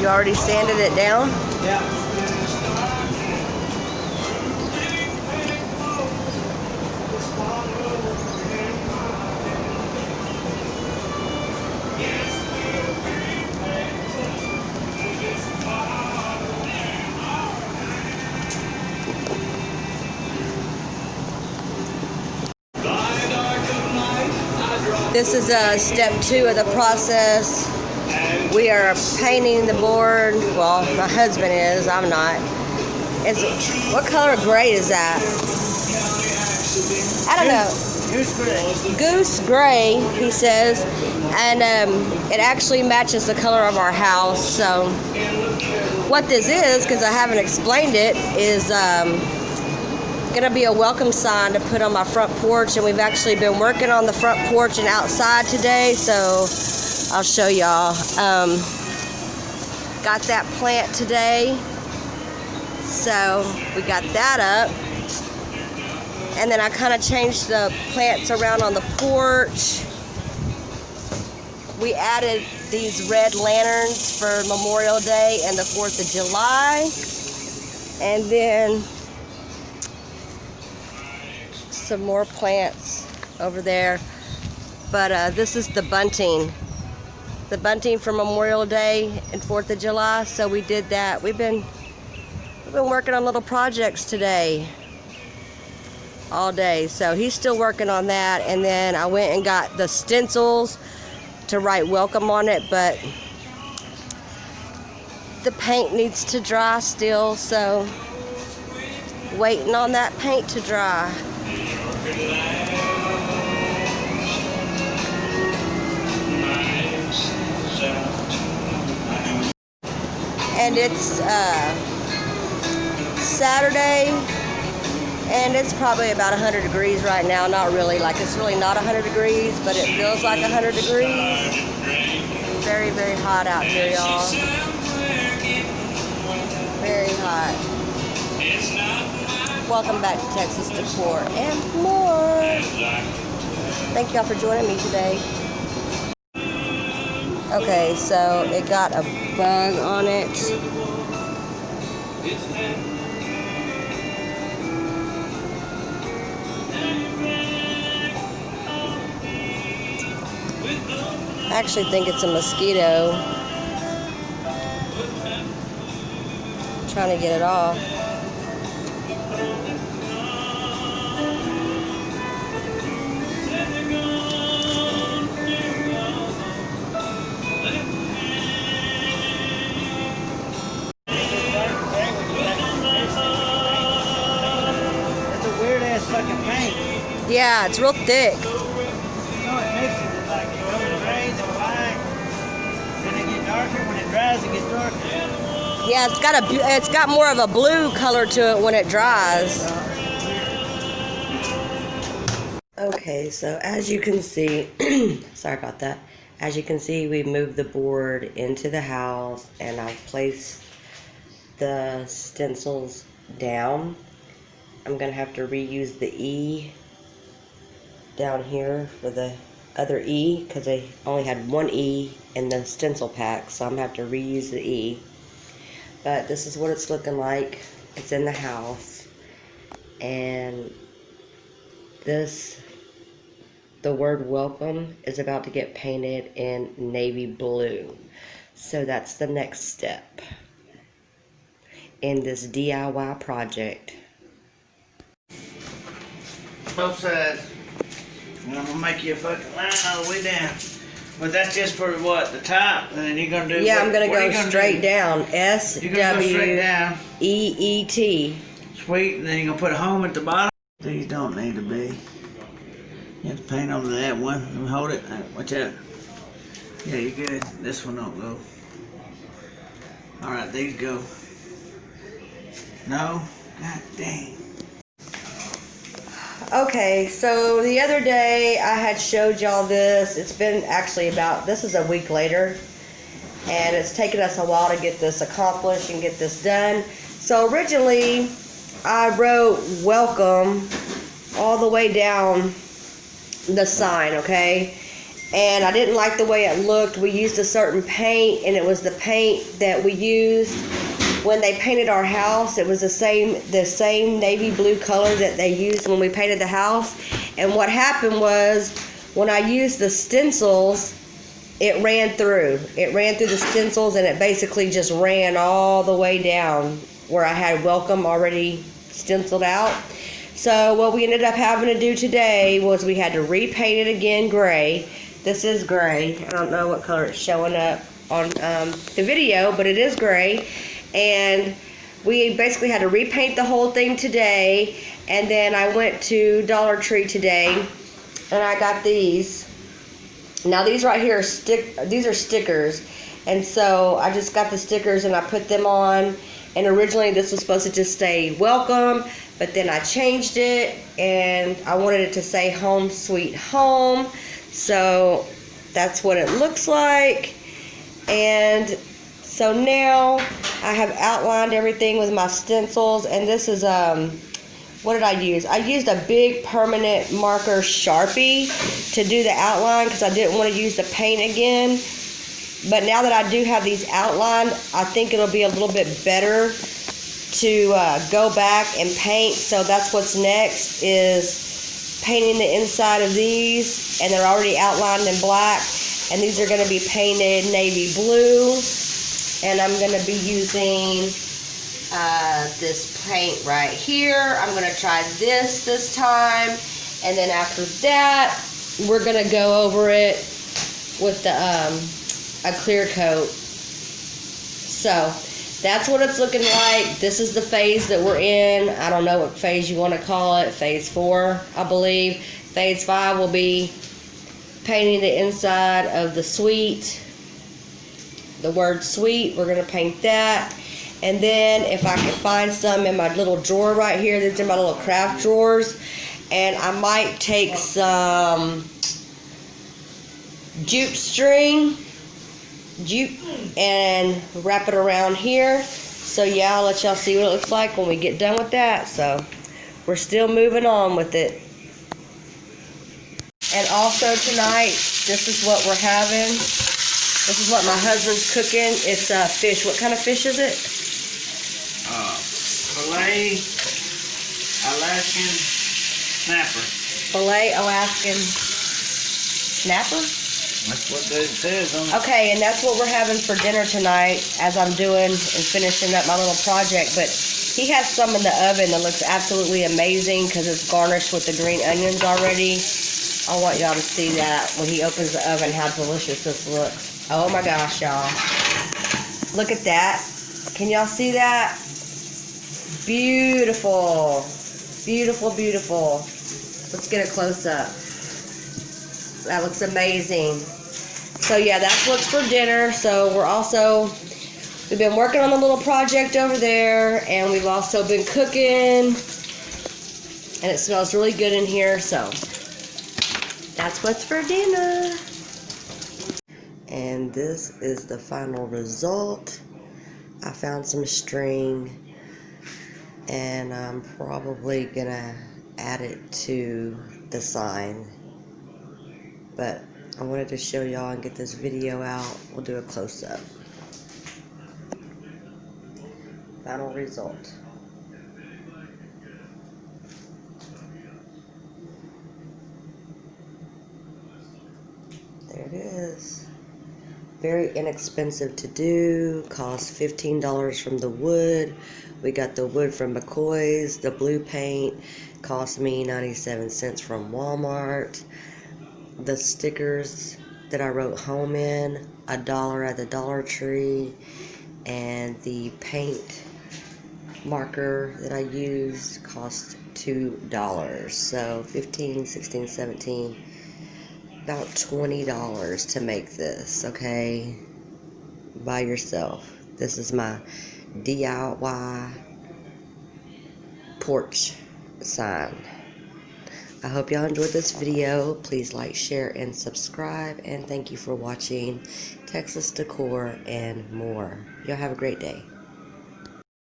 You already sanded it down? Yeah. This is step 2 of the process. We are painting the board. Well, my husband is. I'm not. What color gray is that? I don't know. Goose gray. Goose gray, he says. And it actually matches the color of our house. So what this is, because I haven't explained it, is gonna be a welcome sign to put on my front porch, and we've actually been working on the front porch and outside today, so I'll show y'all. Got that plant today, so we got that up, and then I kind of changed the plants around on the porch. We added these red lanterns for Memorial Day and the 4th of July, and then some more plants over there. But this is the bunting for Memorial Day and 4th of July, so we did that. We've been working on little projects today all day, so he's still working on that. And then I went and got the stencils to write welcome on it, but the paint needs to dry still, so waiting on that paint to dry. And it's Saturday, and it's probably about 100 degrees right now. Not really, like it's really not 100 degrees, but it feels like 100 degrees. Very, very hot out here, y'all. Very hot. Welcome back to Texas Decor and more. Thank y'all for joining me today. Okay, so it got a bug on it. I actually think it's a mosquito. I'm trying to get it off. Yeah, it's real thick. You know, it makes it like it goes grays and black, and it gets darker. When it dries, it gets darker. Yeah, it's got more of a blue color to it when it dries. Okay, so as you can see, sorry about that. As you can see, we moved the board into the house, and I've placed the stencils down. I'm gonna have to reuse the E down here for the other E, because I only had one E in the stencil pack, so I'm gonna have to reuse the E. But this is what it's looking like. It's in the house, and the word welcome is about to get painted in navy blue. So that's the next step in this DIY project. Both sides. And I'm gonna make you a fucking line all the way down. But that's just for what, the top, and then you're gonna do. Yeah, what, I'm gonna what go straight down. You're gonna go straight down. SWEET. Sweet, and then you're gonna put a home at the bottom. These don't need to be. You have to paint over that one. Let me hold it. Watch out. Yeah, you're good. This one don't go. All right, these go. No. God dang. Okay, so the other day I had showed y'all this. It's been actually this is a week later, and it's taken us a while to get this accomplished and get this done. So originally I wrote welcome all the way down the sign, okay? and I didn't like the way it looked. We used a certain paint, and it was the paint that we used when they painted our house. It was the same navy blue color that they used when we painted the house. And what happened was, when I used the stencils, it ran through the stencils, and it basically just ran all the way down where I had welcome already stenciled out. So what we ended up having to do today was we had to repaint it again gray. This is gray. I don't know what color it's showing up on the video, but it is gray. And we basically had to repaint the whole thing today. And then I went to Dollar Tree today, and I got these. Now these right here are these are stickers. And so I just got the stickers and I put them on. And originally this was supposed to just say welcome, but then I changed it and I wanted it to say home sweet home. So that's what it looks like. And so now I have outlined everything with my stencils, and this is what did I use? I used a big permanent marker Sharpie to do the outline because I didn't want to use the paint again. But now that I do have these outlined, I think it'll be a little bit better to go back and paint. So that's what's next, is painting the inside of these, and they're already outlined in black. And these are going to be painted navy blue, and I'm going to be using this paint right here. I'm going to try this time, and then after that, we're going to go over it with the a clear coat. So that's what it's looking like. This is the phase that we're in. I don't know what phase you want to call it. Phase 4, I believe. Phase 5 will be painting the inside of the suite. The word suite, we're going to paint that. And then if I can find some in my little drawer right here, these are my little craft drawers. And I might take some jute string, and wrap it around here. So yeah, I'll let y'all see what it looks like when we get done with that. So we're still moving on with it. And also tonight, this is what we're having. This is what my husband's cooking. It's fish. What kind of fish is it? Filet Alaskan snapper. Filet Alaskan snapper? That's what it says on it. Okay, and that's what we're having for dinner tonight as I'm doing and finishing up my little project. But he has some in the oven that looks absolutely amazing because it's garnished with the green onions already. I want y'all to see that when he opens the oven, how delicious this looks. Oh my gosh, y'all. Look at that. Can y'all see that? Beautiful. Beautiful, beautiful. Let's get a close up. That looks amazing. So yeah, that's what's for dinner. So we've been working on the little project over there, and we've also been cooking, and it smells really good in here. So that's what's for dinner. And this is the final result. I found some string, and I'm probably gonna add it to the sign. But I wanted to show y'all and get this video out. We'll do a close-up. Final result. There it is. Very inexpensive to do. Cost $15 from the wood. We got the wood from McCoy's. The blue paint cost me 97 cents from Walmart. The stickers that I wrote home in, $1 at the Dollar Tree. And the paint marker that I used cost $2. So 15, 16, 17, about $20 to make this, okay? By yourself. This is my D.I.Y. porch sign. I hope y'all enjoyed this video. Please like, share, and subscribe. And thank you for watching Texas Decor and more. Y'all have a great day.